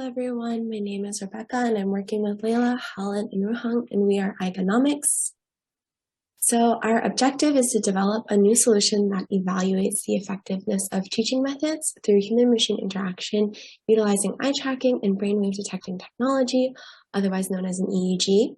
everyone, my name is Rebecca and I'm working with Laila, Haolin, and Ruheng, and we are EyEGonomics. So our objective is to develop a new solution that evaluates the effectiveness of teaching methods through human-machine interaction utilizing eye tracking and brainwave detecting technology, otherwise known as an EEG.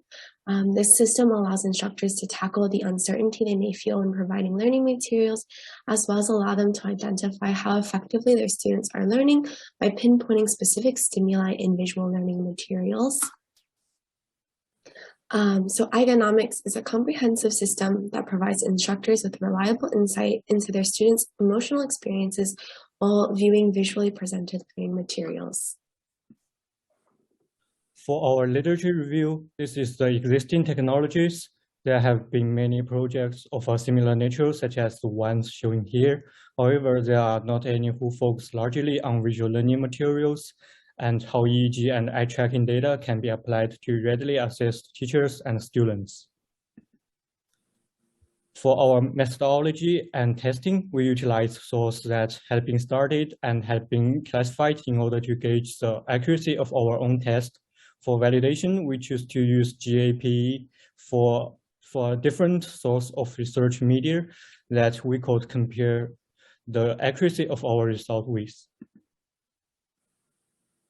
This system allows instructors to tackle the uncertainty they may feel when providing learning materials, as well as allow them to identify how effectively their students are learning by pinpointing specific stimuli in visual learning materials. So EyEGonomics is a comprehensive system that provides instructors with reliable insight into their students' emotional experiences while viewing visually presented learning materials. For our literature review, this is the existing technologies. There have been many projects of a similar nature, such as the ones shown here. However, there are not any who focus largely on visual learning materials and how EEG and eye tracking data can be applied to readily access teachers and students. For our methodology and testing, we utilize sources that had been started and had been classified in order to gauge the accuracy of our own test. For validation, we choose to use GAPE for a different source of research media that we could compare the accuracy of our result with.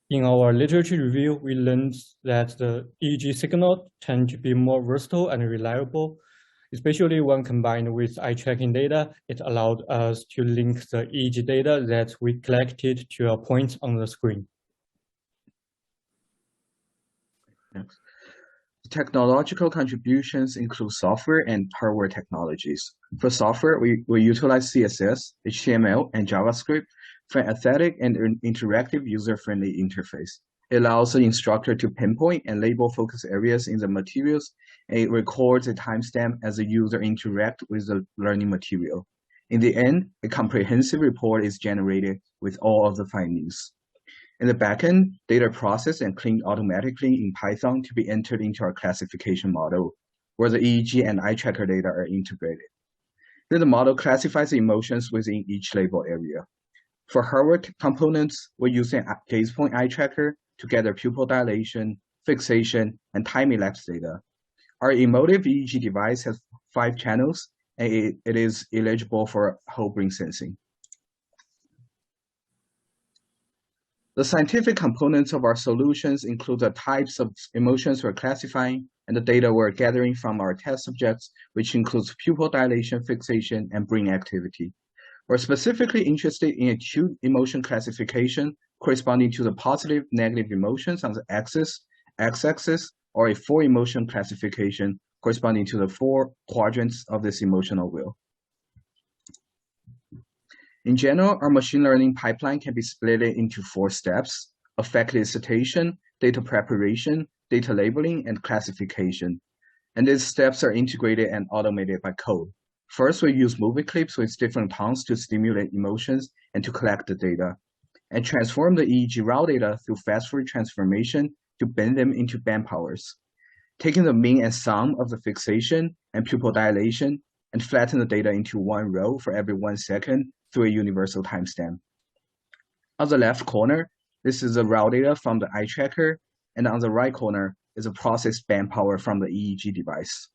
In our literature review, we learned that the EEG signal tend to be more versatile and reliable, especially when combined with eye tracking data. It allowed us to link the EEG data that we collected to a point on the screen. Next. Technological contributions include software and hardware technologies. For software, we utilize CSS, HTML, and JavaScript for an aesthetic and interactive user-friendly interface. It allows the instructor to pinpoint and label focus areas in the materials, and it records a timestamp as the user interacts with the learning material. In the end, a comprehensive report is generated with all of the findings. In the backend, data processed and cleaned automatically in Python to be entered into our classification model, where the EEG and eye tracker data are integrated. Then the model classifies the emotions within each label area. For hardware components, we're using a gaze point eye tracker to gather pupil dilation, fixation, and time elapse data. Our emotive EEG device has 5 channels, and it is eligible for whole brain sensing. The scientific components of our solutions include the types of emotions we're classifying and the data we're gathering from our test subjects, which includes pupil dilation, fixation, and brain activity. We're specifically interested in a 2 emotion classification corresponding to the positive, negative emotions on the x-axis, or a 4 emotion classification corresponding to the 4 quadrants of this emotional wheel. In general, our machine learning pipeline can be split into 4 steps: effect elicitation, data preparation, data labeling, and classification. And these steps are integrated and automated by code. First, we use movie clips with different tones to stimulate emotions and to collect the data, and transform the EEG raw data through fast-food transformation to bend them into band powers, taking the mean and sum of the fixation and pupil dilation and flatten the data into 1 row for every 1 second through a universal timestamp. On the left corner, this is the raw data from the eye tracker, and on the right corner is a processed band power from the EEG device.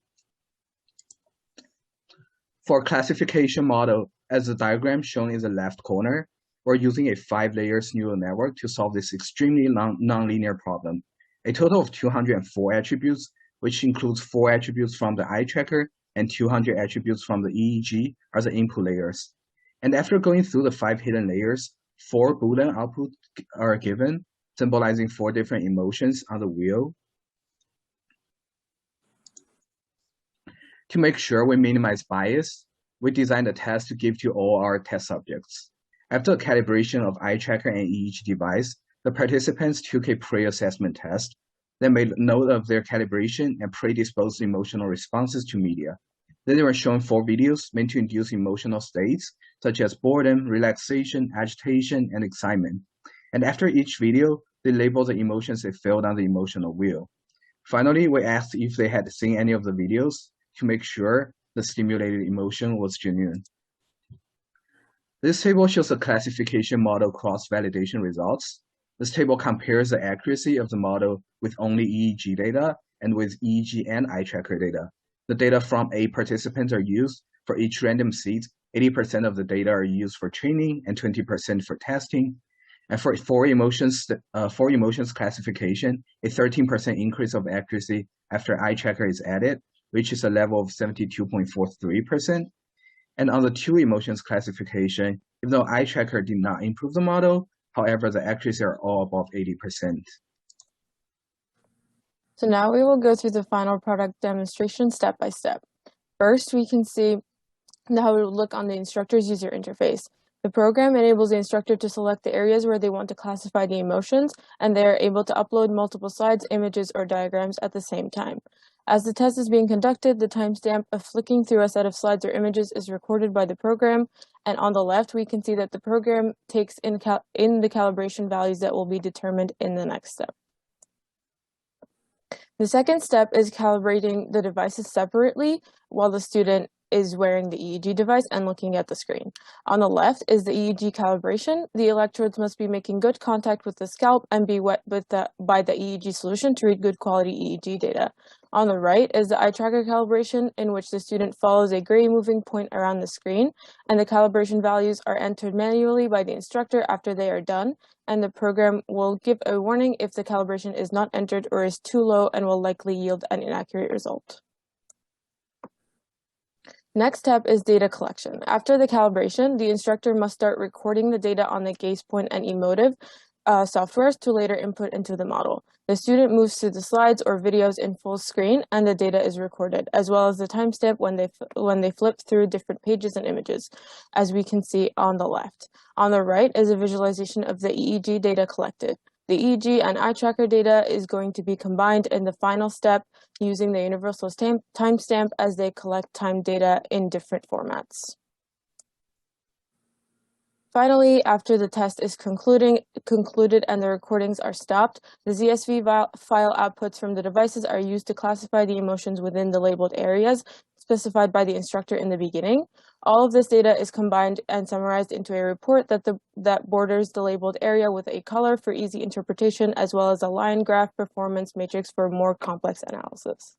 For classification model, as the diagram shown in the left corner, we're using a 5-layer neural network to solve this extremely nonlinear problem. A total of 204 attributes, which includes 4 attributes from the eye tracker and 200 attributes from the EEG, are the input layers. And after going through the 5 hidden layers, 4 Boolean outputs are given, symbolizing 4 different emotions on the wheel. To make sure we minimize bias, we designed a test to give to all our test subjects. After calibration of eye tracker and EEG device, the participants took a pre-assessment test, then made note of their calibration and predisposed emotional responses to media. Then they were shown 4 videos meant to induce emotional states, such as boredom, relaxation, agitation, and excitement. And after each video, they labeled the emotions they felt on the emotional wheel. Finally, we asked if they had seen any of the videos to make sure the stimulated emotion was genuine. This table shows a classification model cross-validation results. This table compares the accuracy of the model with only EEG data and with EEG and eye tracker data. The data from 8 participants are used for each random seat. 80% of the data are used for training and 20% for testing. And for four emotions classification, a 13% increase of accuracy after eye tracker is added, reaches a level of 72.43%. And on the 2 emotions classification, even though eye tracker did not improve the model, however, the accuracy are all above 80%. So now we will go through the final product demonstration step by step. First, we can see how it will look on the instructor's user interface. The program enables the instructor to select the areas where they want to classify the emotions, and they are able to upload multiple slides, images, or diagrams at the same time. As the test is being conducted, the timestamp of flicking through a set of slides or images is recorded by the program, and on the left, we can see that the program takes in the calibration values that will be determined in the next step. The second step is calibrating the devices separately while the student is wearing the EEG device and looking at the screen. On the left is the EEG calibration. The electrodes must be making good contact with the scalp and be wet by the EEG solution to read good quality EEG data. On the right is the eye tracker calibration, in which the student follows a gray moving point around the screen, and the calibration values are entered manually by the instructor after they are done, and the program will give a warning if the calibration is not entered or is too low and will likely yield an inaccurate result. Next step is data collection. After the calibration, the instructor must start recording the data on the gaze point and emotive softwares to later input into the model. The student moves through the slides or videos in full screen, and the data is recorded, as well as the timestamp when they flip through different pages and images, as we can see on the left. On the right is a visualization of the EEG data collected. The EEG and eye tracker data is going to be combined in the final step using the universal timestamp as they collect time data in different formats. Finally, after the test is concluded and the recordings are stopped, the ZSV file outputs from the devices are used to classify the emotions within the labeled areas specified by the instructor in the beginning. All of this data is combined and summarized into a report that borders the labeled area with a color for easy interpretation, as well as a line graph performance matrix for more complex analysis.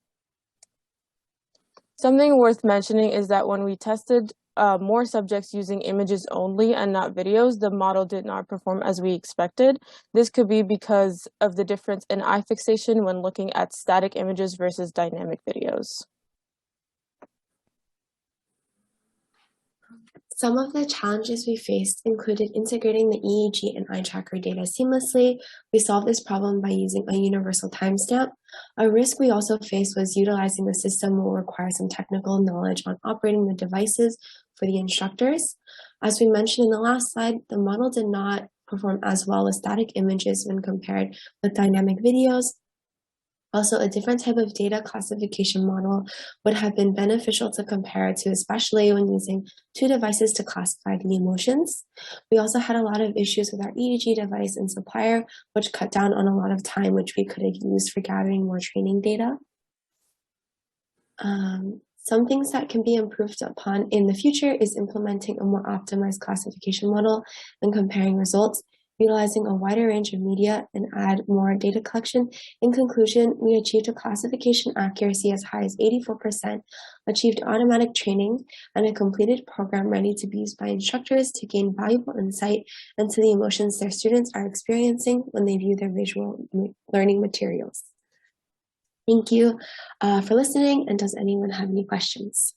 Something worth mentioning is that when we tested more subjects using images only and not videos, the model did not perform as we expected. This could be because of the difference in eye fixation when looking at static images versus dynamic videos. Some of the challenges we faced included integrating the EEG and eye tracker data seamlessly. We solved this problem by using a universal timestamp. A risk we also faced was utilizing the system will require some technical knowledge on operating the devices for the instructors. As we mentioned in the last slide, the model did not perform as well with static images when compared with dynamic videos. Also, a different type of data classification model would have been beneficial to compare to, especially when using 2 devices to classify the emotions. We also had a lot of issues with our EEG device and supplier, which cut down on a lot of time, which we could have used for gathering more training data. Some things that can be improved upon in the future is implementing a more optimized classification model and comparing results, utilizing a wider range of media, and add more data collection. In conclusion, we achieved a classification accuracy as high as 84%, achieved automatic training, and a completed program ready to be used by instructors to gain valuable insight into the emotions their students are experiencing when they view their visual learning materials. Thank you for listening, and does anyone have any questions?